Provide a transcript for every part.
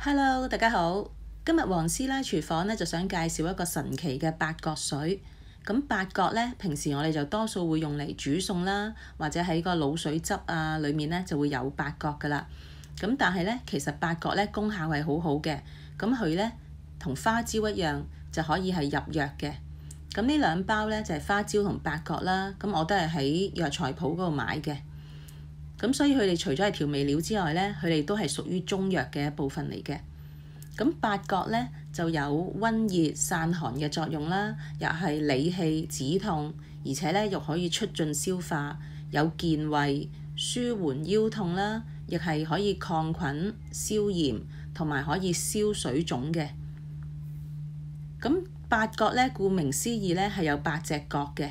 Hello，大家好。今日黃師奶廚房咧就想介紹一個神奇嘅八角水。咁八角咧，平時我哋就多數會用嚟煮餸啦，或者喺個滷水汁啊裡面咧就會有八角噶啦。咁但係咧，其實八角咧功效係好好嘅。咁佢咧同花椒一樣，就可以係入藥嘅。咁呢兩包咧就係花椒同八角啦。咁我都係喺藥材鋪嗰度買嘅。咁所以佢哋除咗係調味料之外咧，佢哋都係屬於中藥嘅一部分嚟嘅。咁八角咧就有溫熱散寒嘅作用啦，又係理氣止痛，而且咧又可以促進消化，有健胃、舒緩腰痛啦，亦係可以抗菌、消炎同埋可以消水腫嘅。咁八角咧，顧名思義咧係有8隻角嘅。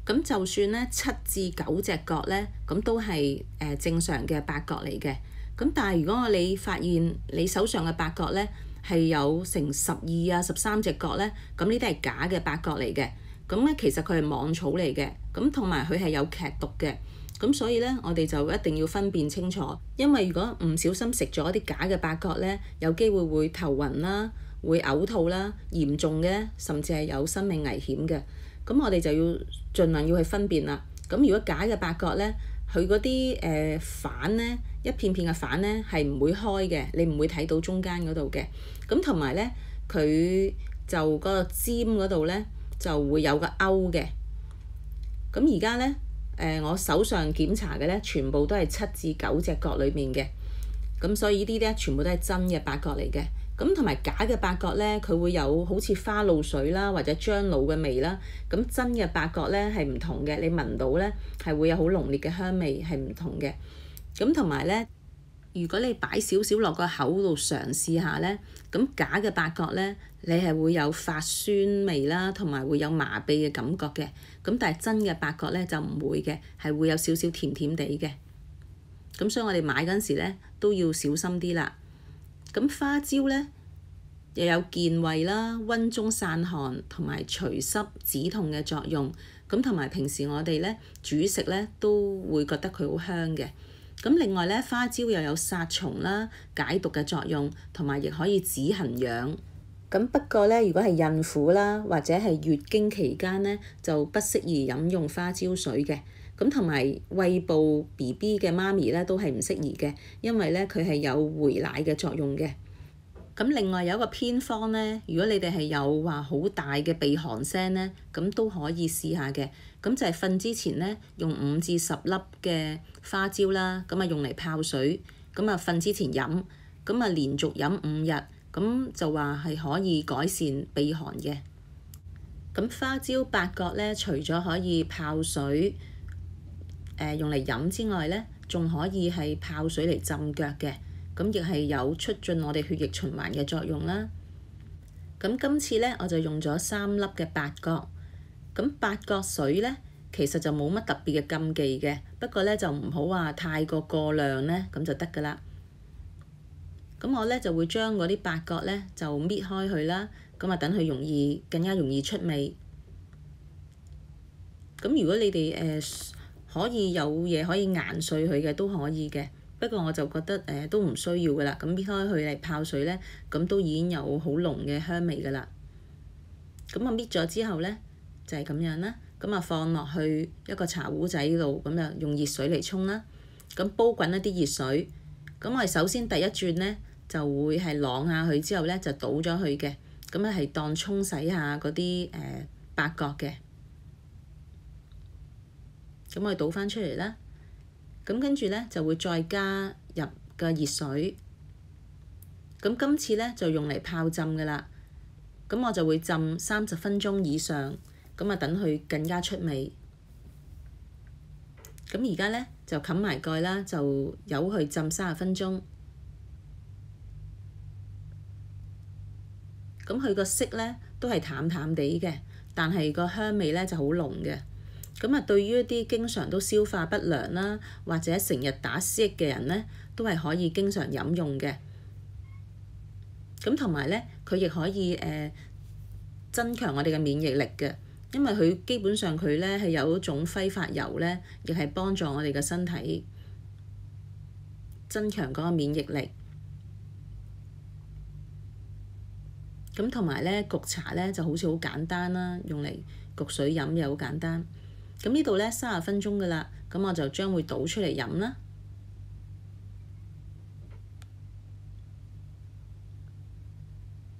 咁就算咧7至9隻角咧，咁都係正常嘅八角嚟嘅。咁但係如果你發現你手上嘅八角咧係有成12啊13隻角咧，咁呢啲係假嘅八角嚟嘅。咁咧其實佢係網草嚟嘅，咁同埋佢係有劇毒嘅。咁所以咧我哋就一定要分辨清楚，因為如果唔小心食咗啲假嘅八角咧，有機會會頭暈啦，會嘔吐啦，嚴重嘅甚至係有生命危險嘅。咁我哋就要盡量要去分辨啦。咁如果假嘅八角咧，佢嗰啲瓣咧，一片片嘅瓣咧係唔會開嘅，你唔會睇到中間嗰度嘅。咁同埋咧，佢就嗰個尖嗰度咧就會有個勾嘅。咁而家咧我手上檢查嘅咧，全部都係7至9隻角裏面嘅。咁所以呢啲咧全部都係真嘅八角嚟嘅。咁同埋假嘅八角咧，佢會有好似花露水啦，或者樟腦嘅味啦。咁真嘅八角咧係唔同嘅，你聞到咧係會有好濃烈嘅香味，係唔同嘅。咁同埋咧，如果你擺少少落個口度嘗試下咧，咁假嘅八角咧，你係會有發酸味啦，同埋會有麻痹嘅感覺嘅。咁但係真嘅八角咧就唔會嘅，係會有少少甜甜地嘅。咁所以我哋買嗰陣時咧都要小心啲啦。咁花椒咧又有健胃啦、溫中散寒同埋除濕止痛嘅作用。咁同埋平時我哋咧煮食咧都會覺得佢好香嘅。咁另外咧，花椒又有殺蟲啦、解毒嘅作用，同埋亦可以止痕癢。咁不過咧，如果係孕婦啦，或者係月經期間咧，就不適宜飲用花椒水嘅。咁同埋餵哺 BB 嘅媽咪咧都係唔適宜嘅，因為咧佢係有回奶嘅作用嘅。咁另外有一個偏方咧，如果你哋係有話好大嘅鼻鼾聲咧，咁都可以試下嘅。咁就係瞓之前咧，用5至10粒嘅花椒啦，咁啊用嚟泡水，咁啊瞓之前飲，咁啊連續飲5日，咁就話係可以改善鼻鼾嘅。咁花椒八角咧，除咗可以泡水，用嚟飲之外咧，仲可以係泡水嚟浸腳嘅，咁亦係有促進我哋血液循環嘅作用啦。咁今次咧我就用咗3粒嘅八角。咁八角水咧其實就冇乜特別嘅禁忌嘅，不過咧就唔好話太過量咧，咁就得㗎啦。咁我咧就會將嗰啲八角咧就搣開佢啦，咁啊等佢更加容易出味。咁如果你哋可以有嘢可以研碎佢嘅都可以嘅，不過我就覺得都唔需要㗎啦。咁搣開佢嚟泡水咧，咁都已經有好濃嘅香味㗎啦。咁啊搣咗之後咧就係咁樣啦。咁啊放落去一個茶壺仔度，咁就用熱水嚟沖啦。咁煲滾一啲熱水，咁我哋首先第一轉咧就會係啷下佢之後咧就倒咗佢嘅，咁啊係當沖洗下嗰啲八角嘅。咁我哋倒翻出嚟啦，咁跟住咧就會再加入個熱水。咁今次咧就用嚟泡浸㗎啦。咁我就會浸30分鐘以上，咁啊等佢更加出味。咁而家咧就冚埋蓋啦，就由佢浸30分鐘。咁佢個色咧都係淡淡地嘅，但係個香味咧就好濃嘅。咁啊，對於一啲經常都消化不良啦，或者成日打思噎嘅人咧，都係可以經常飲用嘅。咁同埋咧，佢亦可以增強我哋嘅免疫力嘅，因為佢基本上佢咧係有一種揮發油咧，亦係幫助我哋嘅身體增強嗰個免疫力。咁同埋咧焗茶咧就好似好簡單啦，用嚟焗水飲又好簡單。咁呢度咧30分鐘㗎喇，咁我就將會倒出嚟飲啦。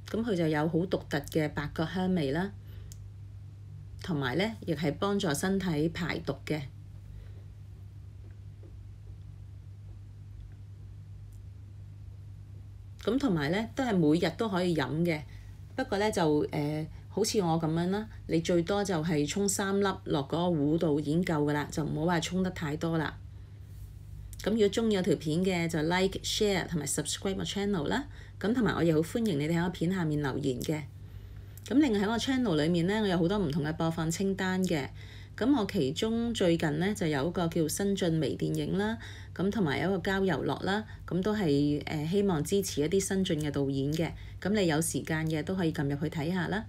咁佢就有好獨特嘅八角香味啦，同埋咧亦係幫助身體排毒嘅。咁同埋咧都係每日都可以飲嘅，不過咧就好似我咁樣啦，你最多就係沖3粒落嗰個壺度已經夠㗎啦，就唔好話沖得太多啦。咁如果鍾意我條片嘅就 like、share 同埋 subscribe 我 channel 啦。咁同埋我亦好歡迎你哋喺我片下面留言嘅。咁另外喺我 channel 裏面咧，我有好多唔同嘅播放清單嘅。咁我其中最近咧就有一個叫新晉微電影啦，咁同埋有一個郊遊樂啦，咁都係希望支持一啲新晉嘅導演嘅。咁你有時間嘅都可以撳入去睇下啦。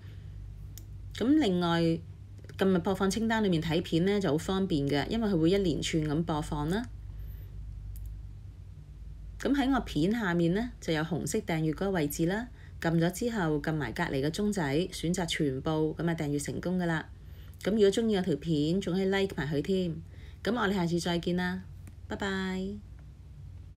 咁另外撳入播放清單裏面睇片咧就好方便嘅，因為佢會一連串咁播放啦。咁喺我片下面咧就有紅色訂閱嗰個位置啦，撳咗之後撳埋隔離嘅鐘仔，選擇全部，咁啊訂閱成功㗎啦。咁如果鍾意我條片，仲可以 like 埋佢添。咁我哋下次再見啦，拜拜。